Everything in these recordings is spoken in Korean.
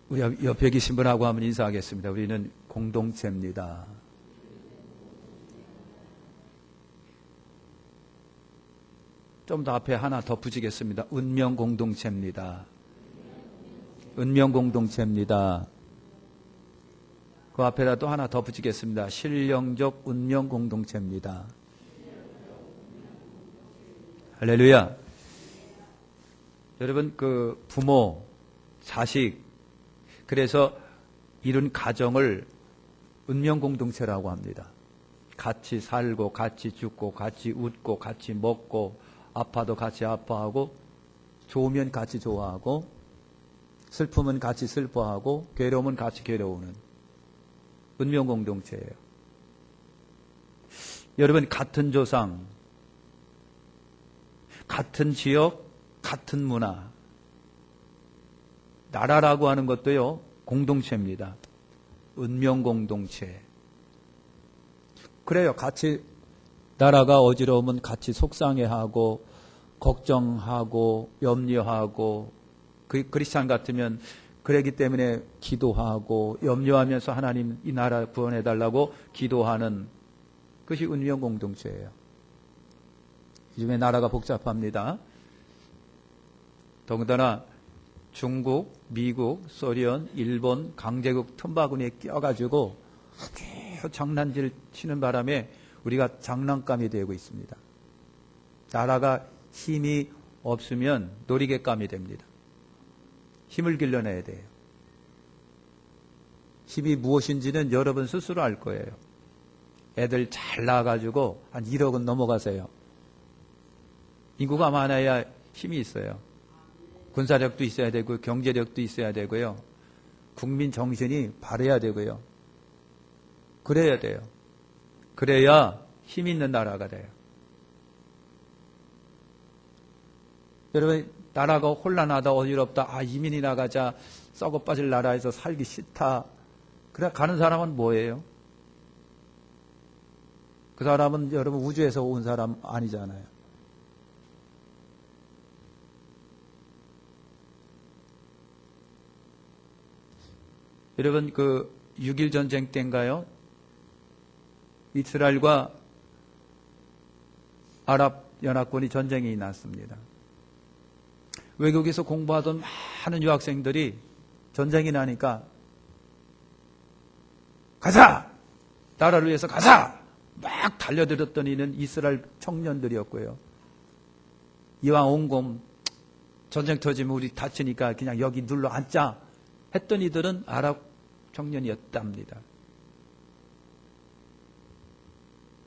우리 옆에 계신 분하고 한번 인사하겠습니다. 우리는 공동체입니다. 좀 더 앞에 하나 더 붙이겠습니다. 운명 공동체입니다. 운명 공동체입니다. 그 앞에라도 하나 더 붙이겠습니다. 신령적 운명 공동체입니다. 할렐루야. 여러분, 그 부모, 자식, 그래서 이룬 가정을 운명 공동체라고 합니다. 같이 살고, 같이 죽고, 같이 웃고, 같이 먹고, 아파도 같이 아파하고, 좋으면 같이 좋아하고, 슬픔은 같이 슬퍼하고, 괴로움은 같이 괴로우는 운명 공동체예요. 여러분, 같은 조상, 같은 지역, 같은 문화, 나라라고 하는 것도요, 공동체입니다. 운명 공동체. 그래요. 같이 나라가 어지러우면 같이 속상해하고 걱정하고 염려하고, 크리스찬 같으면 그러기 때문에 기도하고 염려하면서 하나님 이 나라 구원해달라고 기도하는 그것이 운명 공동체예요. 요즘에 나라가 복잡합니다. 더군다나 중국, 미국, 소련, 일본, 강제국 틈바구니에 껴가지고 아주 장난질 치는 바람에 우리가 장난감이 되고 있습니다. 나라가 힘이 없으면 놀이개감이 됩니다. 힘을 길러내야 돼요. 힘이 무엇인지는 여러분 스스로 알 거예요. 애들 잘 낳아가지고 한 1억은 넘어가세요. 인구가 많아야 힘이 있어요. 군사력도 있어야 되고 경제력도 있어야 되고요. 국민 정신이 바래야 되고요. 그래야 돼요. 그래야 힘 있는 나라가 돼요. 여러분, 나라가 혼란하다, 어지럽다, 이민이 나가자, 썩어 빠질 나라에서 살기 싫다. 그래 가는 사람은 뭐예요? 그 사람은 여러분 우주에서 온 사람 아니잖아요. 여러분, 그 6.1 전쟁 때인가요? 이스라엘과 아랍연합군이 전쟁이 났습니다. 외국에서 공부하던 많은 유학생들이 전쟁이 나니까 가자! 나라를 위해서 가자! 막 달려들었던 이는 이스라엘 청년들이었고요. 이왕 온 곰 전쟁 터지면 우리 다치니까 그냥 여기 눌러 앉자 했던 이들은 아랍 청년이었답니다.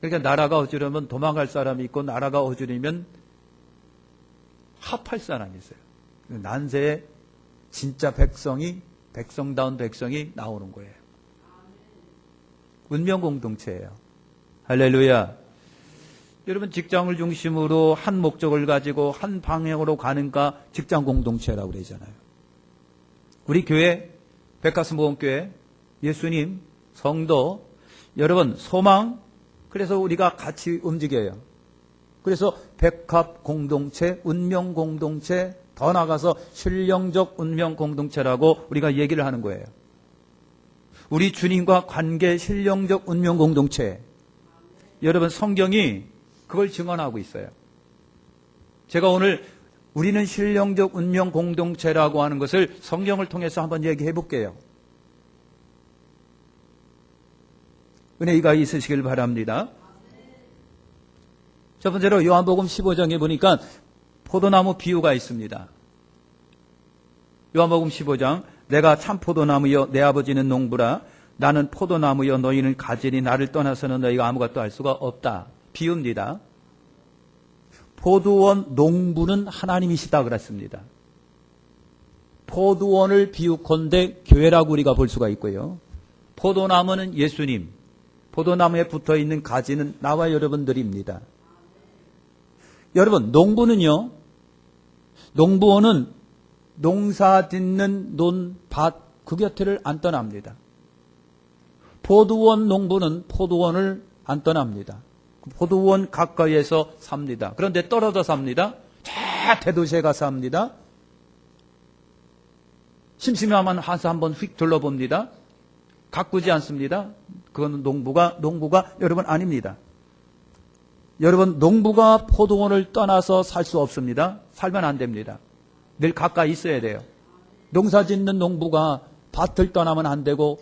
그러니까 나라가 어지르면 도망갈 사람이 있고 나라가 어지르면 합할 사람이 있어요. 난세에 진짜 백성이, 백성다운 백성이 나오는 거예요. 운명 공동체예요. 할렐루야. 여러분, 직장을 중심으로 한 목적을 가지고 한 방향으로 가는가 직장 공동체라고 그러잖아요. 우리 교회, 백가슴보험교회, 예수님, 성도, 여러분 소망, 그래서 우리가 같이 움직여요. 그래서 백합 공동체, 운명 공동체, 더 나아가서 신령적 운명 공동체라고 우리가 얘기를 하는 거예요. 우리 주님과 관계 신령적 운명 공동체. 여러분, 성경이 그걸 증언하고 있어요. 제가 오늘 우리는 신령적 운명 공동체라고 하는 것을 성경을 통해서 한번 얘기해 볼게요. 은혜가 있으시길 바랍니다. 첫 번째로 요한복음 15장에 보니까 포도나무 비유가 있습니다. 요한복음 15장, 내가 참 포도나무여 내 아버지는 농부라 나는 포도나무여 너희는 가지니 나를 떠나서는 너희가 아무것도 할 수가 없다. 비유입니다. 포도원 농부는 하나님이시다 그랬습니다. 포도원을 비유컨대 교회라고 우리가 볼 수가 있고요. 포도나무는 예수님, 포도나무에 붙어있는 가지는 나와 여러분들입니다. 여러분, 농부는요, 농부원은 농사 짓는 논밭 그 곁을 안 떠납니다. 포도원 농부는 포도원을 안 떠납니다. 포도원 가까이에서 삽니다. 그런데 떨어져 삽니다. 저 대도시에 가서 삽니다. 심심하면 와서 한번 휙 둘러봅니다. 가꾸지 않습니다. 그건 농부가 여러분 아닙니다. 여러분 농부가 포도원을 떠나서 살 수 없습니다. 살면 안 됩니다. 늘 가까이 있어야 돼요. 농사 짓는 농부가 밭을 떠나면 안 되고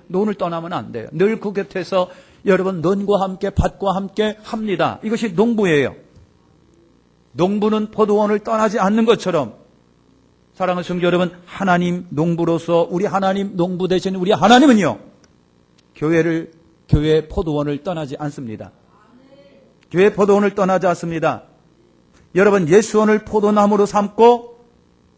논을 떠나면 안 돼요. 늘 그 곁에서 여러분 논과 함께 밭과 함께 합니다. 이것이 농부예요. 농부는 포도원을 떠나지 않는 것처럼 사랑하는 성도 여러분, 하나님 농부로서 우리 하나님 농부 되신 우리 하나님은요, 교회 포도원을 떠나지 않습니다. 교회 포도원을 떠나지 않습니다. 여러분, 예수원을 포도나무로 삼고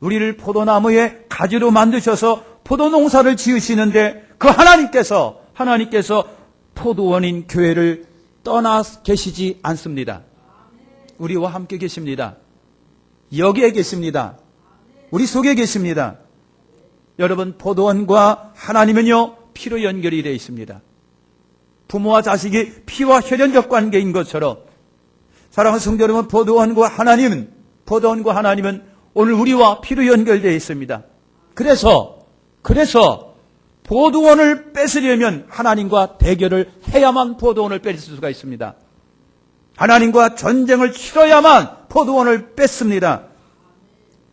우리를 포도나무의 가지로 만드셔서 포도농사를 지으시는데 그 하나님께서 포도원인 교회를 떠나 계시지 않습니다. 우리와 함께 계십니다. 여기에 계십니다. 우리 속에 계십니다. 여러분, 포도원과 하나님은요, 피로 연결이 되어 있습니다. 부모와 자식이 피와 혈연적 관계인 것처럼 사랑하는 성도 여러분, 포도원과 하나님은 오늘 우리와 피로 연결되어 있습니다. 그래서 포도원을 뺏으려면 하나님과 대결을 해야만 포도원을 뺏을 수가 있습니다. 하나님과 전쟁을 치러야만 포도원을 뺏습니다.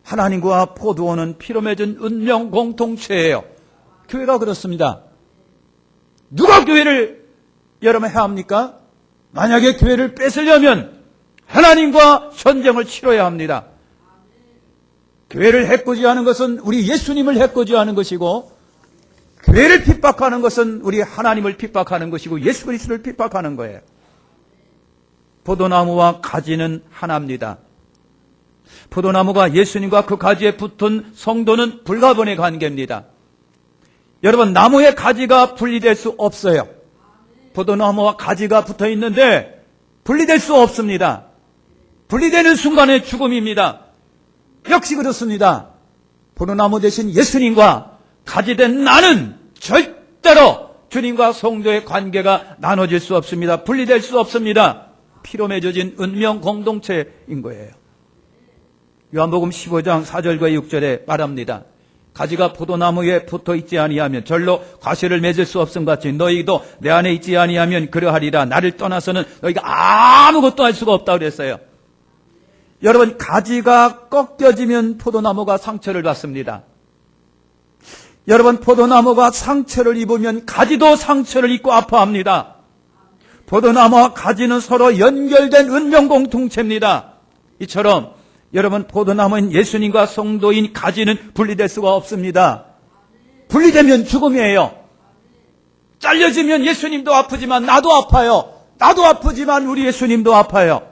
하나님과 포도원은 피로 맺은 운명 공동체예요. 교회가 그렇습니다. 누가 교회를 여러분 해야 합니까? 만약에 교회를 뺏으려면 하나님과 전쟁을 치러야 합니다. 교회를 해코지하는 것은 우리 예수님을 해코지하는 것이고, 교회를 핍박하는 것은 우리 하나님을 핍박하는 것이고, 예수 그리스도를 핍박하는 거예요. 포도나무와 가지는 하나입니다. 포도나무가 예수님과 그 가지에 붙은 성도는 불가분의 관계입니다. 여러분, 나무의 가지가 분리될 수 없어요. 포도나무와 가지가 붙어 있는데 분리될 수 없습니다. 분리되는 순간의 죽음입니다. 역시 그렇습니다. 포도나무 대신 예수님과 가지된 나는 절대로 주님과 성도의 관계가 나눠질 수 없습니다. 분리될 수 없습니다. 피로 맺어진 운명 공동체인 거예요. 요한복음 15장 4절과 6절에 말합니다. 가지가 포도나무에 붙어 있지 아니하면 절로 과실을 맺을 수 없음 같이 너희도 내 안에 있지 아니하면 그러하리라. 나를 떠나서는 너희가 아무것도 할 수가 없다고 그랬어요. 여러분, 가지가 꺾여지면 포도나무가 상처를 받습니다. 여러분, 포도나무가 상처를 입으면 가지도 상처를 입고 아파합니다. 포도나무와 가지는 서로 연결된 운명 공동체입니다. 이처럼 여러분, 포도나무인 예수님과 성도인 가지는 분리될 수가 없습니다. 분리되면 죽음이에요. 잘려지면 예수님도 아프지만 나도 아파요. 나도 아프지만 우리 예수님도 아파요.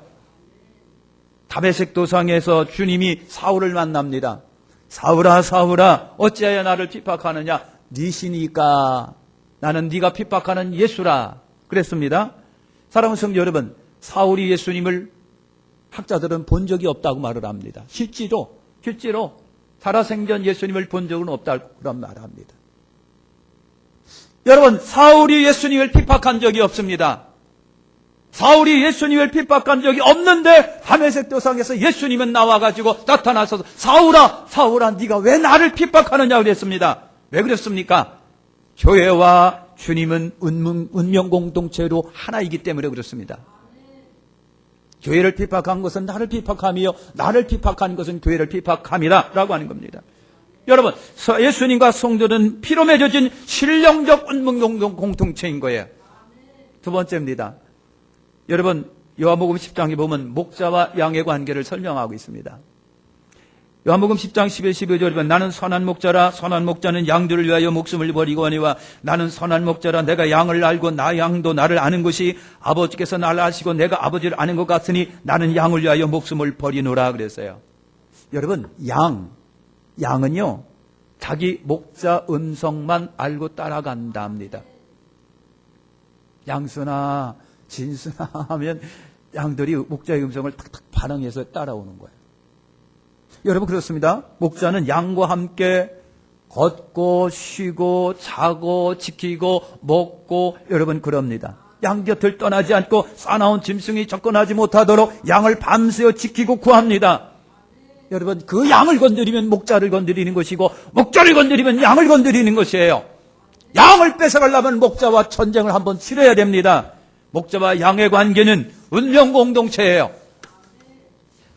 다메섹 도상에서 주님이 사울을 만납니다. 사울아, 사울아, 어찌하여 나를 핍박하느냐? 네 신이니까 나는 네가 핍박하는 예수라 그랬습니다. 사랑하는 성도 여러분, 사울이 예수님을 학자들은 본 적이 없다고 말을 합니다. 실제로 살아생전 예수님을 본 적은 없다고 그런 말을 합니다. 여러분, 사울이 예수님을 핍박한 적이 없습니다. 사울이 예수님을 핍박한 적이 없는데 다메섹 도상에서 예수님은 나와가지고 나타나서 사울아, 사울아, 네가 왜 나를 핍박하느냐 그랬습니다. 왜 그랬습니까? 교회와 주님은 운명 공동체로 하나이기 때문에 그렇습니다. 교회를 핍박한 것은 나를 핍박함이요, 나를 핍박한 것은 교회를 핍박함이라 라고 하는 겁니다. 여러분, 예수님과 성도는 피로 맺어진 신령적 운명 공동체인 거예요. 두 번째입니다. 여러분, 요한복음 10장에 보면 목자와 양의 관계를 설명하고 있습니다. 요한복음 10장 11, 12절에 보면 나는 선한 목자라. 선한 목자는 양들을 위하여 목숨을 버리고 하니와 나는 선한 목자라. 내가 양을 알고 나 양도 나를 아는 것이 아버지께서 나를 아시고 내가 아버지를 아는 것 같으니 나는 양을 위하여 목숨을 버리노라 그랬어요. 여러분, 양은요, 자기 목자 음성만 알고 따라간다 합니다. 양수나 진수나 하면 양들이 목자의 음성을 탁탁 반응해서 따라오는 거예요. 여러분, 그렇습니다. 목자는 양과 함께 걷고 쉬고 자고 지키고 먹고 여러분 그럽니다. 양 곁을 떠나지 않고 싸나운 짐승이 접근하지 못하도록 양을 밤새워 지키고 구합니다. 여러분, 그 양을 건드리면 목자를 건드리는 것이고 목자를 건드리면 양을 건드리는 것이에요. 양을 뺏어가려면 목자와 전쟁을 한번 치러야 됩니다. 목자와 양의 관계는 운명 공동체예요.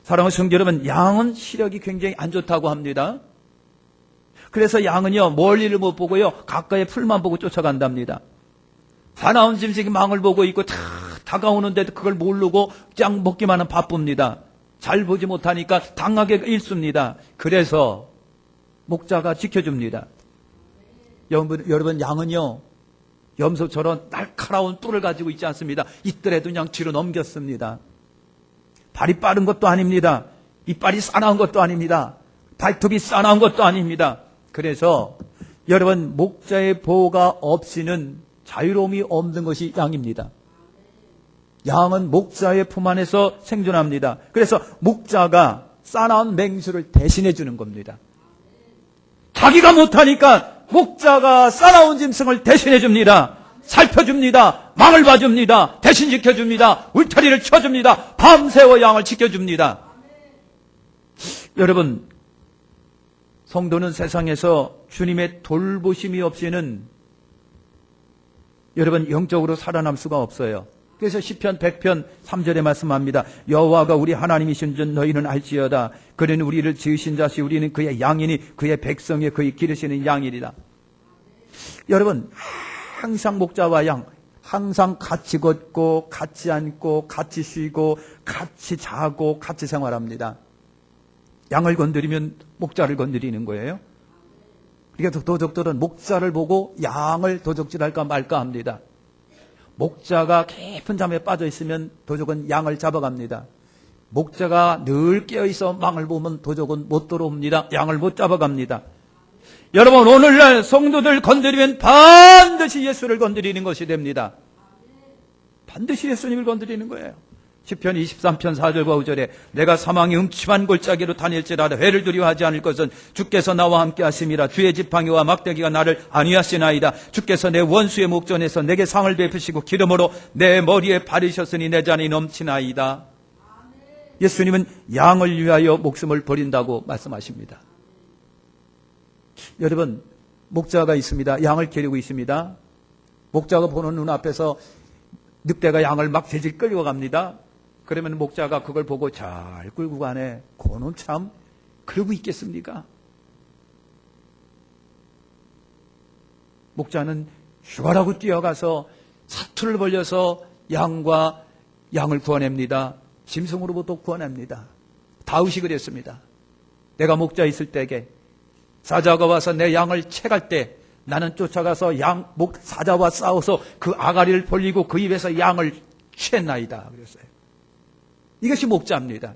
사랑하는 성도 여러분, 양은 시력이 굉장히 안 좋다고 합니다. 그래서 양은요, 멀리를 못 보고요, 가까이 풀만 보고 쫓아간답니다. 사나운 짐승이 망을 보고 있고 다 다가오는데도 그걸 모르고 짱 먹기만 하면 바쁩니다. 잘 보지 못하니까 당하게 일습니다. 그래서 목자가 지켜줍니다. 여러분, 양은요, 염소처럼 날카로운 뿔을 가지고 있지 않습니다. 이때라도 그냥 뒤로 넘겼습니다. 발이 빠른 것도 아닙니다. 이빨이 싸나운 것도 아닙니다. 발톱이 싸나운 것도 아닙니다. 그래서 여러분, 목자의 보호가 없이는 자유로움이 없는 것이 양입니다. 양은 목자의 품 안에서 생존합니다. 그래서 목자가 싸나운 맹수를 대신해 주는 겁니다. 자기가 못하니까 목자가 싸나운 짐승을 대신해 줍니다. 살펴줍니다. 망을 봐줍니다. 대신 지켜줍니다. 울타리를 쳐줍니다. 밤새워 양을 지켜줍니다. 여러분, 성도는 세상에서 주님의 돌보심이 없이는 여러분 영적으로 살아남을 수가 없어요. 그래서 시편 100편 3절에 말씀합니다. 여호와가 우리 하나님이신 줄 너희는 알지어다. 그는 우리를 지으신 자시 우리는 그의 양이니 그의 백성이 그의 기르시는 양이리라. 여러분, 항상 목자와 양 항상 같이 걷고 같이 앉고 같이 쉬고 같이 자고 같이 생활합니다. 양을 건드리면 목자를 건드리는 거예요. 그러니까 도적들은 목자를 보고 양을 도적질할까 말까 합니다. 목자가 깊은 잠에 빠져 있으면 도적은 양을 잡아갑니다. 목자가 늘 깨어있어 망을 보면 도적은 못 들어옵니다. 양을 못 잡아갑니다. 여러분, 오늘날 성도들 건드리면 반드시 예수를 건드리는 것이 됩니다. 반드시 예수님을 건드리는 거예요. 시편 23편 4절과 5절에 내가 사망의 음침한 골짜기로 다닐지라도 회를 두려워하지 않을 것은 주께서 나와 함께 하심이라. 주의 지팡이와 막대기가 나를 안위하시나이다. 주께서 내 원수의 목전에서 내게 상을 베푸시고 기름으로 내 머리에 바르셨으니 내 잔이 넘치나이다. 예수님은 양을 위하여 목숨을 버린다고 말씀하십니다. 여러분, 목자가 있습니다. 양을 기르고 있습니다. 목자가 보는 눈앞에서 늑대가 양을 막 질질 끌고 갑니다. 그러면 목자가 그걸 보고 잘 끌고 가네. 그놈 참 그러고 있겠습니까? 목자는 휴가라고 뛰어가서 사투를 벌려서 양을 구원합니다. 짐승으로부터 구원합니다. 다윗이 그랬습니다. 내가 목자 있을 때에 사자가 와서 내 양을 채갈 때 나는 쫓아가서 사자와 싸워서 그 아가리를 벌리고 그 입에서 양을 취했나이다. 그랬어요. 이것이 목자입니다.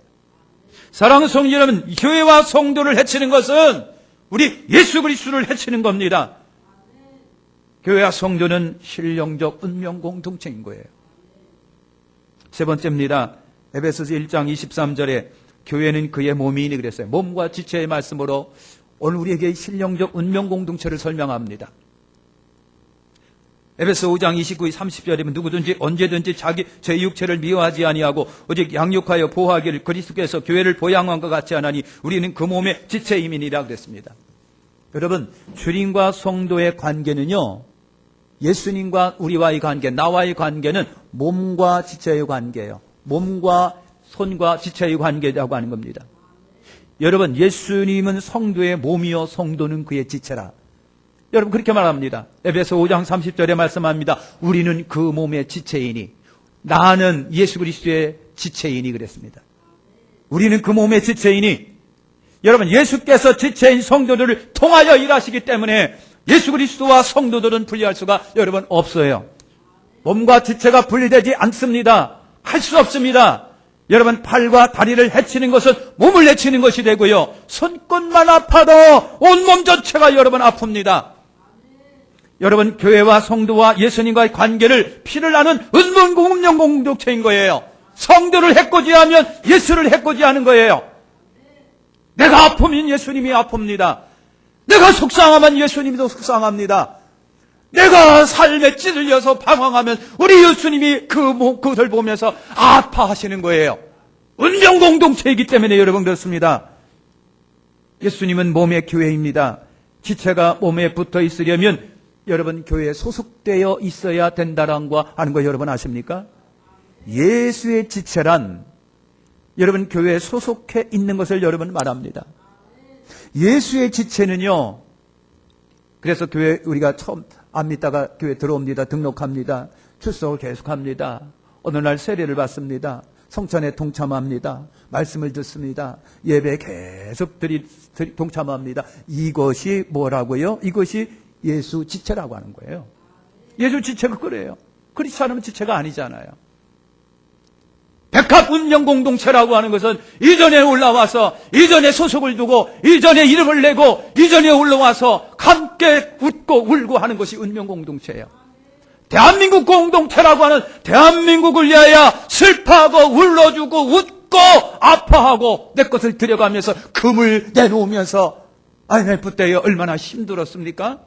사랑하는 성도 여러분, 교회와 성도를 해치는 것은 우리 예수 그리스도를 해치는 겁니다. 교회와 성도는 신령적 운명 공동체인 거예요. 세 번째입니다. 에베소서 1장 23절에 교회는 그의 몸이니 그랬어요. 몸과 지체의 말씀으로 오늘 우리에게 신령적 운명 공동체를 설명합니다. 에베소 5장 29, 30절이면 누구든지 언제든지 제 육체를 미워하지 아니하고 오직 양육하여 보호하기를 그리스도께서 교회를 보양한 것 같이 하나니 우리는 그 몸의 지체임이니라 그랬습니다. 여러분, 주님과 성도의 관계는요, 예수님과 우리와의 관계, 나와의 관계는 몸과 지체의 관계예요. 몸과 손과 지체의 관계라고 하는 겁니다. 여러분, 예수님은 성도의 몸이요 성도는 그의 지체라. 여러분, 그렇게 말합니다. 에베소 5장 30절에 말씀합니다. 우리는 그 몸의 지체이니, 나는 예수 그리스도의 지체이니 그랬습니다. 우리는 그 몸의 지체이니, 여러분, 예수께서 지체인 성도들을 통하여 일하시기 때문에 예수 그리스도와 성도들은 분리할 수가 여러분 없어요. 몸과 지체가 분리되지 않습니다. 할 수 없습니다. 여러분, 팔과 다리를 해치는 것은 몸을 해치는 것이 되고요, 손끝만 아파도 온몸 전체가 여러분 아픕니다. 여러분, 교회와 성도와 예수님과의 관계를 피를 나는 운명 공동체인 거예요. 성도를 해코지하면 예수를 해코지하는 거예요. 내가 아프면 예수님이 아픕니다. 내가 속상하면 예수님도 속상합니다. 내가 삶에 찌들려서 방황하면 우리 예수님이 그것을 보면서 아파하시는 거예요. 운명 공동체이기 때문에 여러분 그렇습니다. 예수님은 몸의 교회입니다. 지체가 몸에 붙어 있으려면 여러분 교회에 소속되어 있어야 된다는 거 아는 거 여러분 아십니까? 예수의 지체란 여러분 교회에 소속해 있는 것을 여러분 말합니다. 예수의 지체는요, 그래서 교회 우리가 처음 안 믿다가 교회 들어옵니다. 등록합니다. 출석을 계속합니다. 어느 날 세례를 받습니다. 성찬에 동참합니다. 말씀을 듣습니다. 예배에 계속 동참합니다. 이것이 뭐라고요? 이것이 예수 지체라고 하는 거예요. 예수 지체가 그래요. 그렇지 않으면 지체가 아니잖아요. 백합 운명 공동체라고 하는 것은 이전에 올라와서 이전에 소속을 두고 이전에 이름을 내고 이전에 올라와서 함께 웃고 울고 하는 것이 운명 공동체예요. 대한민국 공동체라고 하는 대한민국을 위하여 슬퍼하고 울러주고 웃고 아파하고 내 것을 들여가면서 금을 내놓으면서 IMF 때에 얼마나 힘들었습니까?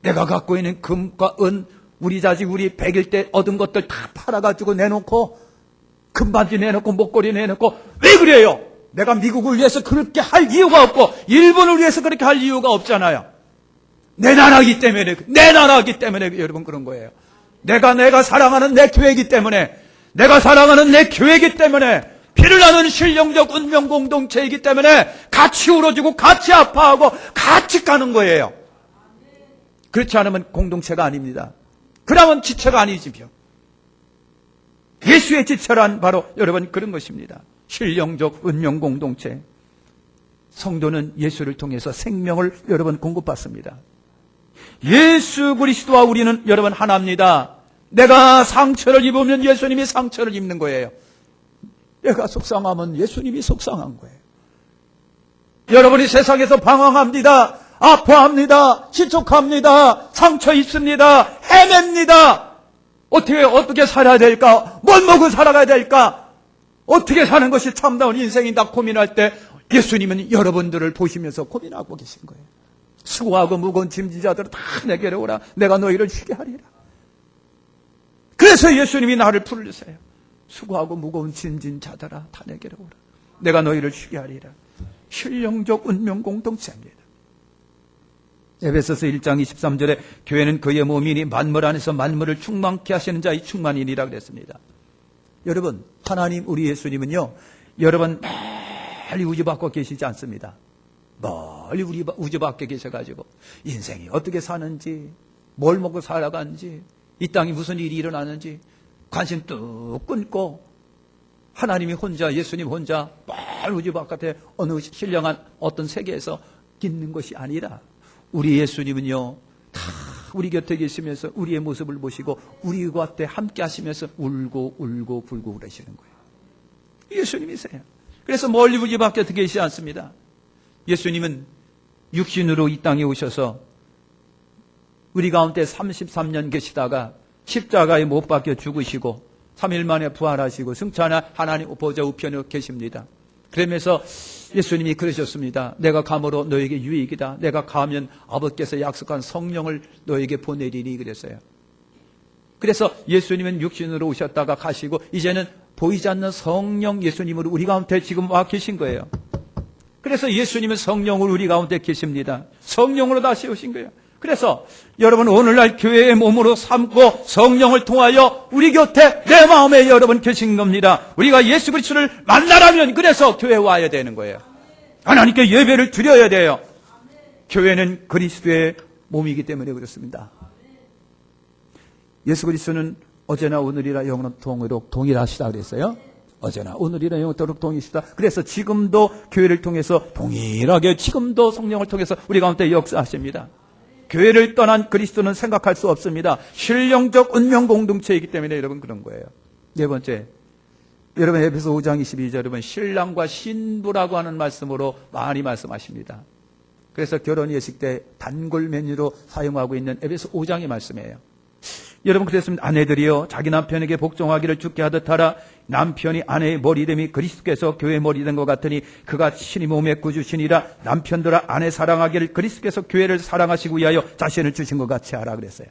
내가 갖고 있는 금과 은 우리 자식 우리 100일 때 얻은 것들 다 팔아가지고 내놓고 금반지 내놓고 목걸이 내놓고 왜 그래요? 내가 미국을 위해서 그렇게 할 이유가 없고 일본을 위해서 그렇게 할 이유가 없잖아요. 내 나라이기 때문에 여러분 그런 거예요. 내가 사랑하는 내 교회이기 때문에 내가 사랑하는 내 교회이기 때문에 피를 나는 신령적 운명 공동체이기 때문에 같이 울어주고 같이 아파하고 같이 가는 거예요. 그렇지 않으면 공동체가 아닙니다. 그러면 지체가 아니지요. 예수의 지체란 바로 여러분 그런 것입니다. 신령적 운명 공동체. 성도는 예수를 통해서 생명을 여러분 공급받습니다. 예수 그리스도와 우리는 여러분 하나입니다. 내가 상처를 입으면 예수님이 상처를 입는 거예요. 내가 속상하면 예수님이 속상한 거예요. 여러분이 세상에서 방황합니다. 아파합니다. 시축합니다. 상처 입습니다. 헤맵니다. 어떻게 살아야 될까? 뭘 먹고 살아가야 될까? 어떻게 사는 것이 참다운 인생이다 고민할 때 예수님은 여러분들을 보시면서 고민하고 계신 거예요. 수고하고 무거운 짐지자들을 다 내게로 오라. 내가 너희를 쉬게 하리라. 그래서 예수님이 나를 부르세요. 수고하고 무거운 짐진 자들아 다 내게로 오라. 내가 너희를 쉬게 하리라. 신령적 운명 공동체입니다. 에베소서 1장 23절에 교회는 그의 몸이니 만물 안에서 만물을 충만케 하시는 자의 충만이니라 그랬습니다. 여러분, 하나님 우리 예수님은요, 여러분 멀리 우주 밖에 계시지 않습니다. 멀리 우주 밖에 계셔가지고 인생이 어떻게 사는지, 뭘 먹고 살아가는지, 이 땅에 무슨 일이 일어나는지 관심 뚝 끊고 하나님이 혼자, 예수님 혼자 멀리 우주 바깥에 어느 신령한 어떤 세계에서 있는 것이 아니라 우리 예수님은요, 다 우리 곁에 계시면서 우리의 모습을 보시고 우리 곁에 함께 하시면서 울고 불고 그러시는 거예요. 예수님이세요. 그래서 멀리 우주 밖에 계시지 않습니다. 예수님은 육신으로 이 땅에 오셔서 우리 가운데 33년 계시다가 십자가에 못 박혀 죽으시고 3일 만에 부활하시고 승천한 하나님 보좌 우편에 계십니다. 그러면서 예수님이 그러셨습니다. 내가 감으로 너에게 유익이다. 내가 가면 아버지께서 약속한 성령을 너에게 보내리니 그랬어요. 그래서 예수님은 육신으로 오셨다가 가시고 이제는 보이지 않는 성령 예수님으로 우리 가운데 지금 와 계신 거예요. 그래서 예수님은 성령으로 우리 가운데 계십니다. 성령으로 다시 오신 거예요. 그래서 여러분 오늘날 교회의 몸으로 삼고 성령을 통하여 우리 곁에 내 마음에 여러분 계신 겁니다. 우리가 예수 그리스도를 만나라면 그래서 교회에 와야 되는 거예요. 하나님께 예배를 드려야 돼요. 교회는 그리스도의 몸이기 때문에 그렇습니다. 예수 그리스도는 어제나 오늘이라 영원토록 동일하시다 그랬어요. 어제나 오늘이라 영원토록 동일하시다. 그래서 지금도 교회를 통해서 동일하게 지금도 성령을 통해서 우리 가운데 역사하십니다. 교회를 떠난 그리스도는 생각할 수 없습니다. 신령적 운명 공동체이기 때문에 여러분 그런 거예요. 네 번째, 여러분 에베소 5장 22절 여러분 신랑과 신부라고 하는 말씀으로 많이 말씀하십니다. 그래서 결혼 예식 때 단골 메뉴로 사용하고 있는 에베소 5장의 말씀이에요. 여러분 그랬습니다. 아내들이여 자기 남편에게 복종하기를 주께 하듯 하라. 남편이 아내의 머리됨이 그리스도께서 교회의 머리된 것 같으니 그가 신이 몸의 구주시니라. 남편들아 아내 사랑하기를 그리스도께서 교회를 사랑하시고 위하여 자신을 주신 것 같이 하라 그랬어요.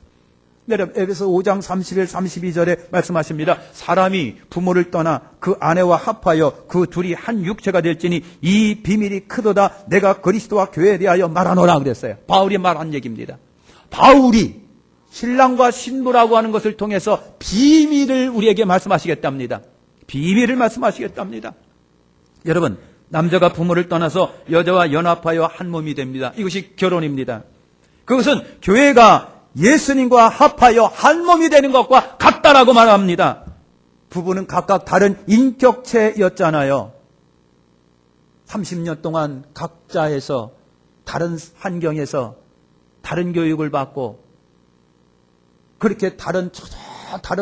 에베소 5장 31, 32절에 말씀하십니다. 사람이 부모를 떠나 그 아내와 합하여 그 둘이 한 육체가 될지니 이 비밀이 크도다. 내가 그리스도와 교회에 대하여 말하노라 그랬어요. 바울이 말한 얘기입니다. 바울이 신랑과 신부라고 하는 것을 통해서 비밀을 우리에게 말씀하시겠답니다. 비밀을 말씀하시겠답니다. 여러분, 남자가 부모를 떠나서 여자와 연합하여 한 몸이 됩니다. 이것이 결혼입니다. 그것은 교회가 예수님과 합하여 한 몸이 되는 것과 같다라고 말합니다. 부부는 각각 다른 인격체였잖아요. 30년 동안 각자에서 다른 환경에서 다른 교육을 받고 그렇게 다른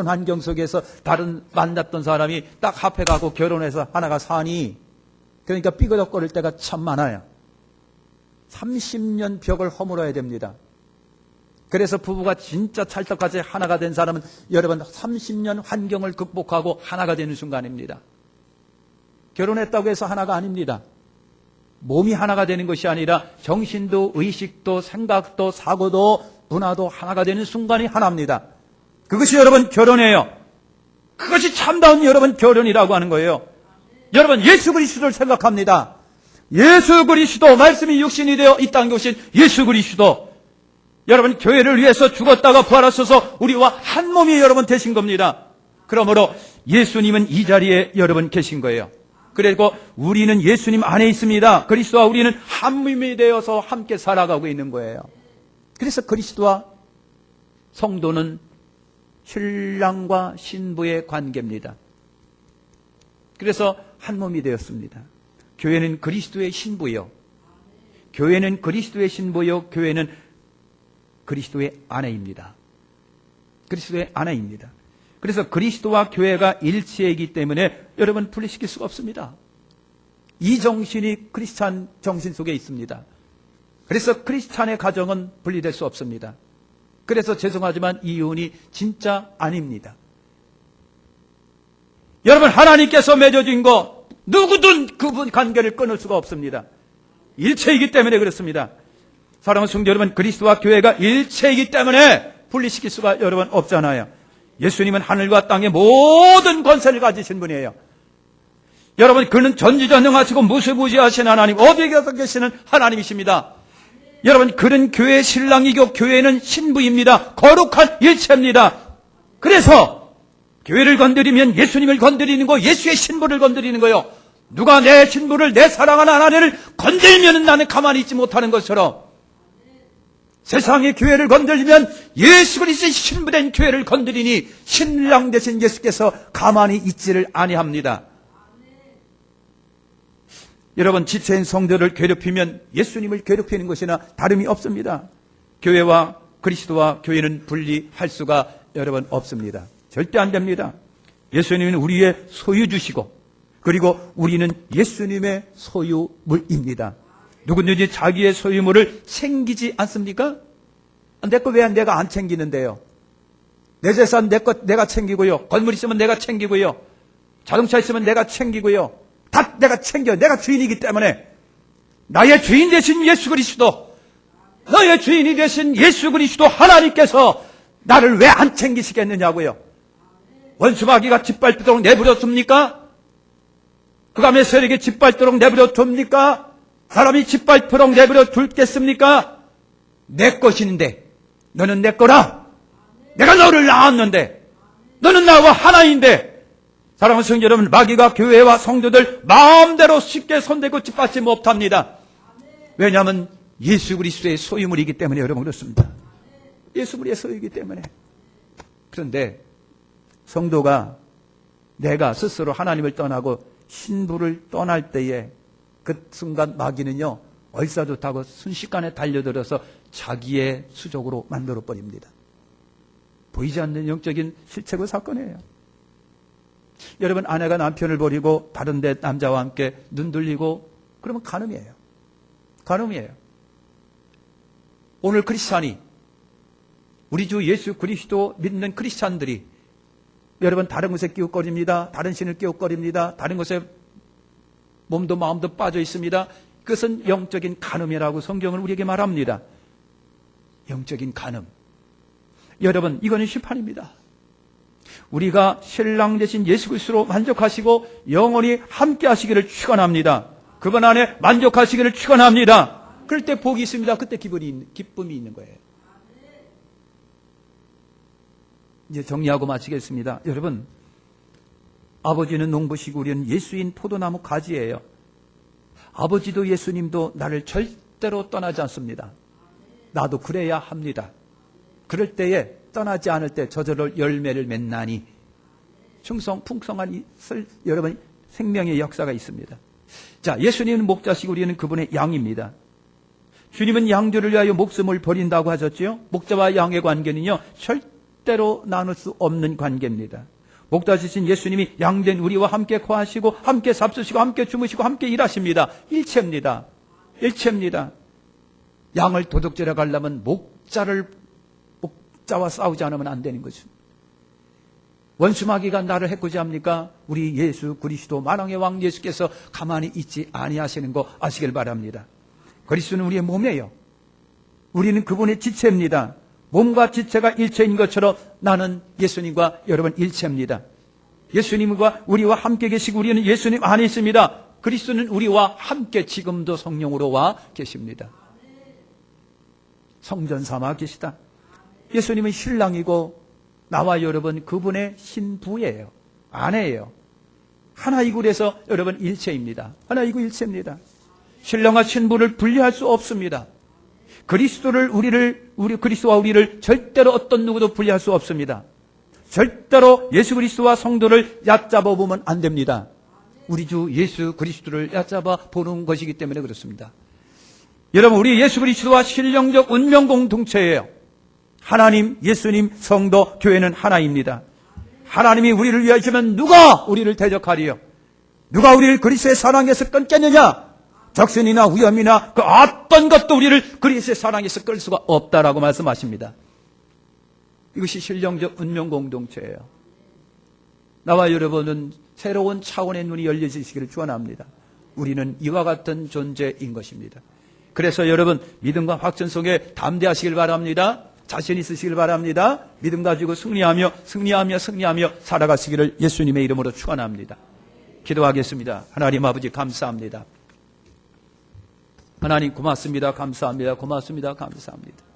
환경 속에서 다른 만났던 사람이 딱 합해가고 결혼해서 하나가 사니, 그러니까 삐그덕거릴 때가 참 많아요. 30년 벽을 허물어야 됩니다. 그래서 부부가 진짜 찰떡같이 하나가 된 사람은 여러분 30년 환경을 극복하고 하나가 되는 순간입니다. 결혼했다고 해서 하나가 아닙니다. 몸이 하나가 되는 것이 아니라 정신도 의식도 생각도 사고도 문화도 하나가 되는 순간이 하나입니다. 그것이 여러분 결혼이에요. 그것이 참다운 여러분 결혼이라고 하는 거예요. 여러분 예수 그리스도를 생각합니다. 예수 그리스도 말씀이 육신이 되어 이 땅에 오신 예수 그리스도, 여러분 교회를 위해서 죽었다가 부활하셔서 우리와 한 몸이 여러분 되신 겁니다. 그러므로 예수님은 이 자리에 여러분 계신 거예요. 그리고 우리는 예수님 안에 있습니다. 그리스도와 우리는 한 몸이 되어서 함께 살아가고 있는 거예요. 그래서 그리스도와 성도는 신랑과 신부의 관계입니다. 그래서 한 몸이 되었습니다. 교회는 그리스도의 신부요. 교회는 그리스도의 신부요. 교회는 그리스도의 아내입니다. 그리스도의 아내입니다. 그래서 그리스도와 교회가 일체이기 때문에 여러분 분리시킬 수가 없습니다. 이 정신이 크리스찬 정신 속에 있습니다. 그래서 크리스찬의 가정은 분리될 수 없습니다. 그래서 죄송하지만 이혼이 진짜 아닙니다. 여러분 하나님께서 맺어준 거 누구든 그분 관계를 끊을 수가 없습니다. 일체이기 때문에 그렇습니다. 사랑하는 성도 여러분, 그리스도와 교회가 일체이기 때문에 분리시킬 수가 여러분 없잖아요. 예수님은 하늘과 땅의 모든 권세를 가지신 분이에요. 여러분 그는 전지전능하시고 무소부지하신 하나님, 어디에 계시는 하나님이십니다. 여러분 그는 교회의 신랑이고 교회는 신부입니다. 거룩한 일체입니다. 그래서 교회를 건드리면 예수님을 건드리는 거, 예수의 신부를 건드리는 거요. 누가 내 신부를, 내 사랑하는 하나님을 건들면 나는 가만히 있지 못하는 것처럼 세상의 교회를 건드리면 예수 그리스도의 신부된 교회를 건드리니 신랑 되신 예수께서 가만히 있지를 아니합니다. 여러분 지체인 성도를 괴롭히면 예수님을 괴롭히는 것이나 다름이 없습니다. 교회와 그리스도와 교회는 분리할 수가 여러분 없습니다. 절대 안 됩니다. 예수님은 우리의 소유주시고 그리고 우리는 예수님의 소유물입니다. 누구든지 자기의 소유물을 챙기지 않습니까? 내 거 왜 내가 안 챙기는데요? 내 재산 내 거 내가 챙기고요. 건물 있으면 내가 챙기고요. 자동차 있으면 내가 챙기고요. 다 내가 챙겨. 내가 주인이기 때문에. 나의 주인 되신 예수 그리스도, 너의 주인이 되신 예수 그리스도 하나님께서 나를 왜 안 챙기시겠느냐고요. 원수마귀가 짓밟도록 내버려둡니까? 그감의 세력이 짓밟도록 내버려둡니까? 사람이 짓밟도록 내버려둘겠습니까? 내 것인데 너는 내 거라. 내가 너를 낳았는데 너는 나와 하나인데. 사랑하는 성도 여러분, 마귀가 교회와 성도들 마음대로 쉽게 손대고 짓밟지 못합니다. 왜냐하면 예수 그리스도의 소유물이기 때문에 여러분 그렇습니다. 예수 그리스도의 소유이기 때문에. 그런데 성도가 내가 스스로 하나님을 떠나고 신부를 떠날 때에 그 순간 마귀는요 얼싸좋다고 순식간에 달려들어서 자기의 수족으로 만들어버립니다. 보이지 않는 영적인 실체고 사건이에요. 여러분 아내가 남편을 버리고 다른 데 남자와 함께 눈 돌리고 그러면 간음이에요. 간음이에요. 오늘 크리스찬이, 우리 주 예수 그리스도 믿는 크리스찬들이 여러분 다른 것에 끼웃거립니다. 다른 신을 끼웃거립니다. 다른 것에 몸도 마음도 빠져 있습니다. 그것은 영적인 간음이라고 성경은 우리에게 말합니다. 영적인 간음. 여러분, 이거는 시판입니다. 우리가 신랑 되신 예수 그리스도로 만족하시고 영원히 함께 하시기를 축원합니다. 그분 안에 만족하시기를 축원합니다. 그럴 때 복이 있습니다. 그때 기쁨이 있는 거예요. 이제 정리하고 마치겠습니다. 여러분, 아버지는 농부시고 우리는 예수인 포도나무 가지예요. 아버지도 예수님도 나를 절대로 떠나지 않습니다. 나도 그래야 합니다. 그럴 때에 떠나지 않을 때 저절로 열매를 맺나니 풍성한 여러분 생명의 역사가 있습니다. 자, 예수님은 목자시고 우리는 그분의 양입니다. 주님은 양들을 위하여 목숨을 버린다고 하셨지요. 목자와 양의 관계는요, 절대로 나눌 수 없는 관계입니다. 목자시신 예수님이 양된 우리와 함께 거하시고 함께 잡수시고 함께 주무시고 함께 일하십니다. 일체입니다. 양을 도둑질해 가려면 목자와 싸우지 않으면 안 되는 거죠. 원수마귀가 나를 해코지합니까? 우리 예수 그리스도 만왕의 왕 예수께서 가만히 있지 아니하시는 거 아시길 바랍니다. 그리스도는 우리의 몸이에요. 우리는 그분의 지체입니다. 몸과 지체가 일체인 것처럼 나는 예수님과 여러분 일체입니다. 예수님과 우리와 함께 계시고 우리는 예수님 안에 있습니다. 그리스도는 우리와 함께 지금도 성령으로 와 계십니다. 성전 삼아 계시다. 예수님은 신랑이고 나와 여러분 그분의 신부예요. 아내예요. 하나이고 그래서 여러분 일체입니다. 하나이고 일체입니다. 신랑과 신부를 분리할 수 없습니다. 그리스도와 우리를 절대로 어떤 누구도 분리할 수 없습니다. 절대로 예수 그리스도와 성도를 얕잡아 보면 안 됩니다. 우리 주 예수 그리스도를 얕잡아 보는 것이기 때문에 그렇습니다. 여러분, 우리 예수 그리스도와 신령적 운명 공동체예요. 하나님, 예수님, 성도, 교회는 하나입니다. 하나님이 우리를 위하시면 누가 우리를 대적하리요? 누가 우리를 그리스도의 사랑에서 끊겠느냐? 적신이나 위험이나 그 어떤 것도 우리를 그리스도의 사랑에서 끌 수가 없다라고 말씀하십니다. 이것이 신령적 운명 공동체예요. 나와 여러분은 새로운 차원의 눈이 열려지시기를 축원합니다. 우리는 이와 같은 존재인 것입니다. 그래서 여러분 믿음과 확신 속에 담대하시길 바랍니다. 자신 있으시길 바랍니다. 믿음 가지고 승리하며 살아가시기를 예수님의 이름으로 축원합니다. 기도하겠습니다. 하나님 아버지 감사합니다. 하나님 고맙습니다. 감사합니다.